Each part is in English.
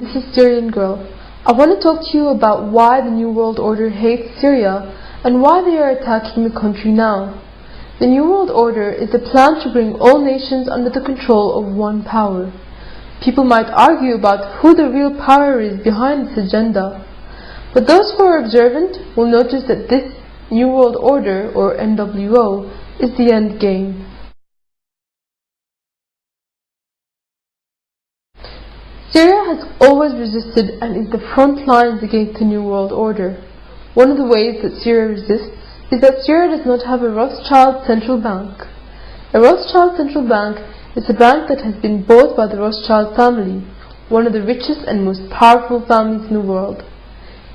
This is Syrian Girl. I want to talk to you about why the New World Order hates Syria and why they are attacking the country now. The New World Order is a plan to bring all nations under the control of one power. People might argue about who the real power is behind this agenda, but those who are observant will notice that this New World Order, or NWO, is the end game. Syria has always resisted and is the front lines against the New World Order. One of the ways that Syria resists is that Syria does not have a Rothschild central bank. A Rothschild central bank is a bank that has been bought by the Rothschild family, one of the richest and most powerful families in the world.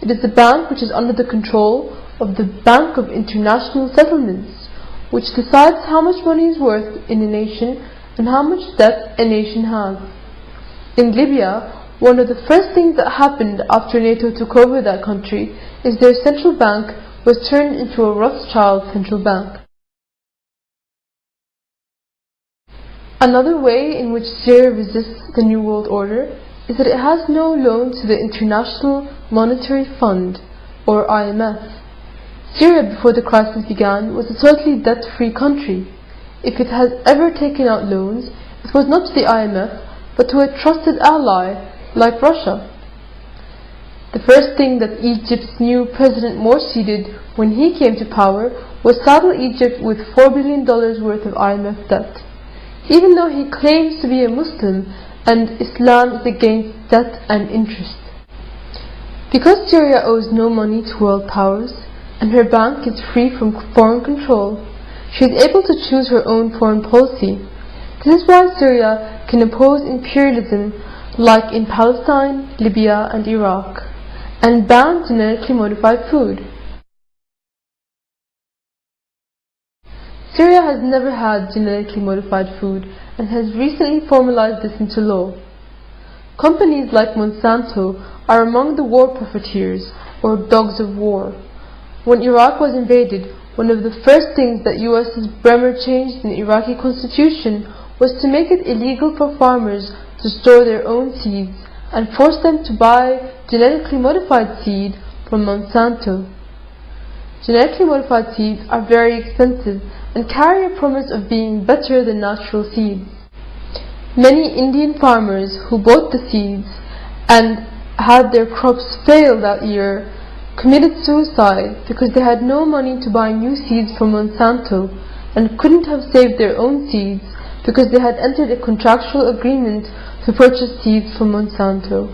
It is a bank which is under the control of the Bank of International Settlements, which decides how much money is worth in a nation and how much debt a nation has. In Libya, one of the first things that happened after NATO took over that country is their central bank was turned into a Rothschild central bank. Another way in which Syria resists the New World Order is that it has no loan to the International Monetary Fund, or IMF. Syria, before the crisis began, was a totally debt-free country. If it has ever taken out loans, it was not to the IMF, but to a trusted ally like Russia. The first thing that Egypt's new President Morsi did when he came to power was saddle Egypt with $4 billion worth of IMF debt, even though he claims to be a Muslim and Islam is against debt and interest. Because Syria owes no money to world powers and her bank is free from foreign control, she is able to choose her own foreign policy. This is why Syria can oppose imperialism like in Palestine, Libya and Iraq, and ban genetically modified food. Syria has never had genetically modified food and has recently formalized this into law. Companies like Monsanto are among the war profiteers, or dogs of war. When Iraq was invaded, one of the first things that US's Bremer changed in the Iraqi constitution was to make it illegal for farmers to store their own seeds and force them to buy genetically modified seed from Monsanto. Genetically modified seeds are very expensive and carry a promise of being better than natural seeds. Many Indian farmers who bought the seeds and had their crops fail that year committed suicide because they had no money to buy new seeds from Monsanto and couldn't have saved their own seeds because they had entered a contractual agreement to purchase seeds from Monsanto.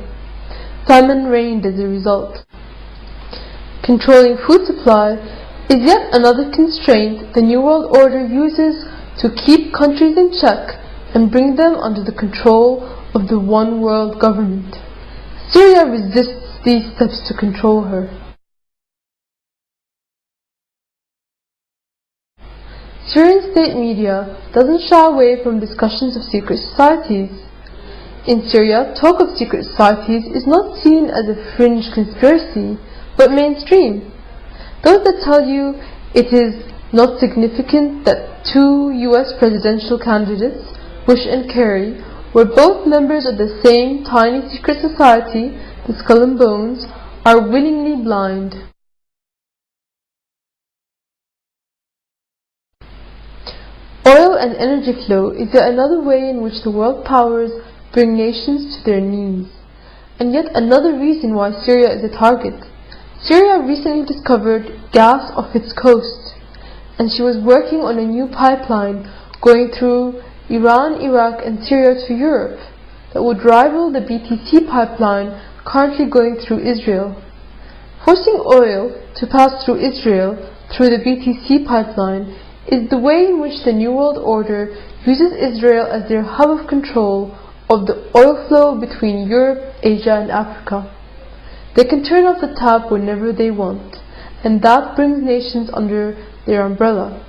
Famine reigned as a result. Controlling food supply is yet another constraint the New World Order uses to keep countries in check and bring them under the control of the one world government. Syria resists these steps to control her. Syrian state media doesn't shy away from discussions of secret societies. In Syria, talk of secret societies is not seen as a fringe conspiracy, but mainstream. Those that tell you it is not significant that two US presidential candidates, Bush and Kerry, were both members of the same tiny secret society, the Skull and Bones, are willingly blind. Oil and energy flow is yet another way in which the world powers bring nations to their knees, and yet another reason why Syria is a target. Syria recently discovered gas off its coast, and she was working on a new pipeline going through Iran, Iraq and Syria to Europe that would rival the BTC pipeline currently going through Israel. Forcing oil to pass through Israel through the BTC pipeline is the way in which the New World Order uses Israel as their hub of control of the oil flow between Europe, Asia and Africa. They can turn off the tap whenever they want, and that brings nations under their umbrella.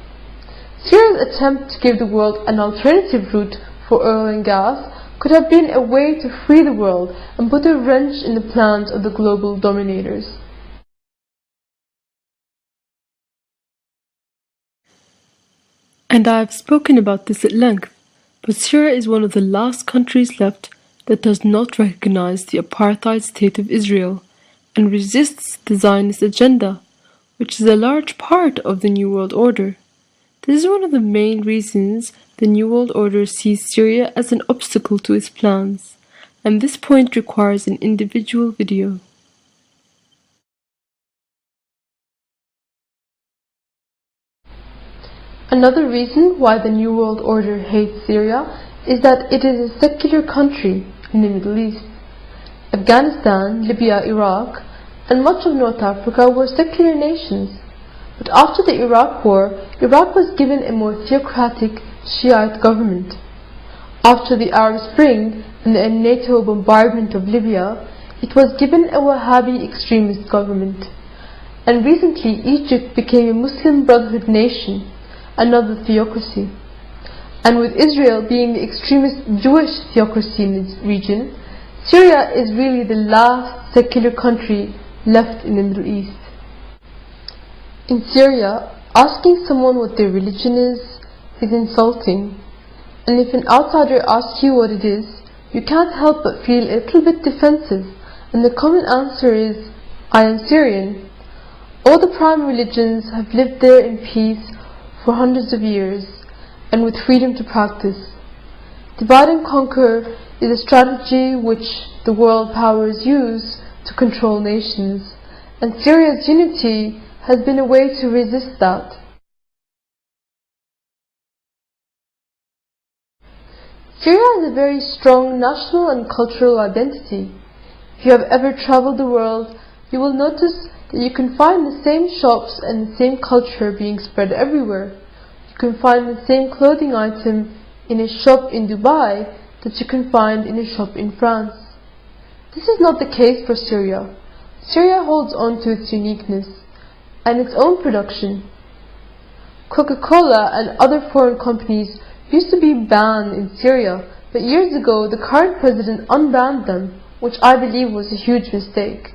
Syria's attempt to give the world an alternative route for oil and gas could have been a way to free the world and put a wrench in the plans of the global dominators. And I have spoken about this at length, but Syria is one of the last countries left that does not recognize the apartheid state of Israel and resists the Zionist agenda, which is a large part of the New World Order. This is one of the main reasons the New World Order sees Syria as an obstacle to its plans, and this point requires an individual video. Another reason why the New World Order hates Syria is that it is a secular country in the Middle East. Afghanistan, Libya, Iraq, and much of North Africa were secular nations. But after the Iraq War, Iraq was given a more theocratic Shiite government. After the Arab Spring and the NATO bombardment of Libya, it was given a Wahhabi extremist government. And recently Egypt became a Muslim Brotherhood nation, another theocracy. And with Israel being the extremist Jewish theocracy in this region, Syria is really the last secular country left in the Middle East. In Syria, asking someone what their religion is insulting, and if an outsider asks you what it is, you can't help but feel a little bit defensive, and the common answer is, I am Syrian. All the prime religions have lived there in peace for hundreds of years, and with freedom to practice. Divide and conquer is a strategy which the world powers use to control nations, and Syria's unity has been a way to resist that. Syria has a very strong national and cultural identity. If you have ever traveled the world, you will notice that you can find the same shops and the same culture being spread everywhere. You can find the same clothing item in a shop in Dubai that you can find in a shop in France. This is not the case for Syria. Syria holds on to its uniqueness and its own production. Coca-Cola and other foreign companies used to be banned in Syria, but years ago the current president unbanned them, which I believe was a huge mistake.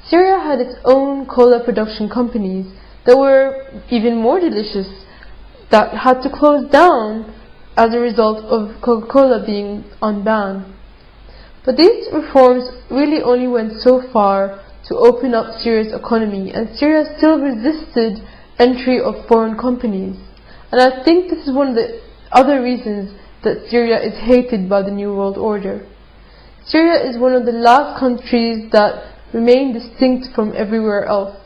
Syria had its own cola production companies that were even more delicious, that had to close down as a result of Coca-Cola being unbanned. But these reforms really only went so far to open up Syria's economy, and Syria still resisted entry of foreign companies. And I think this is one of the other reasons that Syria is hated by the New World Order. Syria is one of the last countries that remain distinct from everywhere else,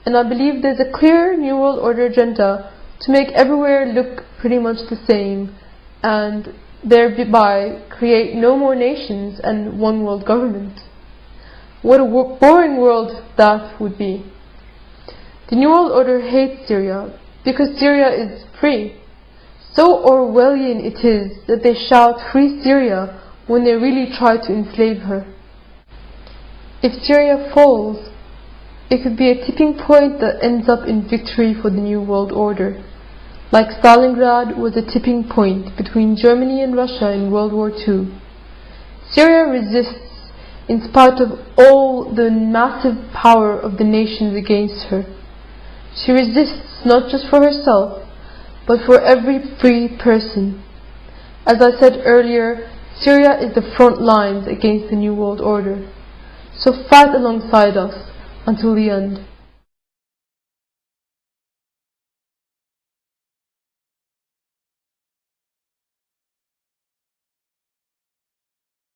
and I believe there's a clear New World Order agenda to make everywhere look pretty much the same, and thereby create no more nations and one world government. What a boring world that would be. The New World Order hates Syria because Syria is free. So Orwellian it is that they shout "Free Syria" when they really try to enslave her. If Syria falls, it could be a tipping point that ends up in victory for the New World Order. Like Stalingrad was a tipping point between Germany and Russia in World War II. Syria resists in spite of all the massive power of the nations against her. She resists not just for herself, but for every free person. As I said earlier, Syria is the front lines against the New World Order. So fight alongside us until the end.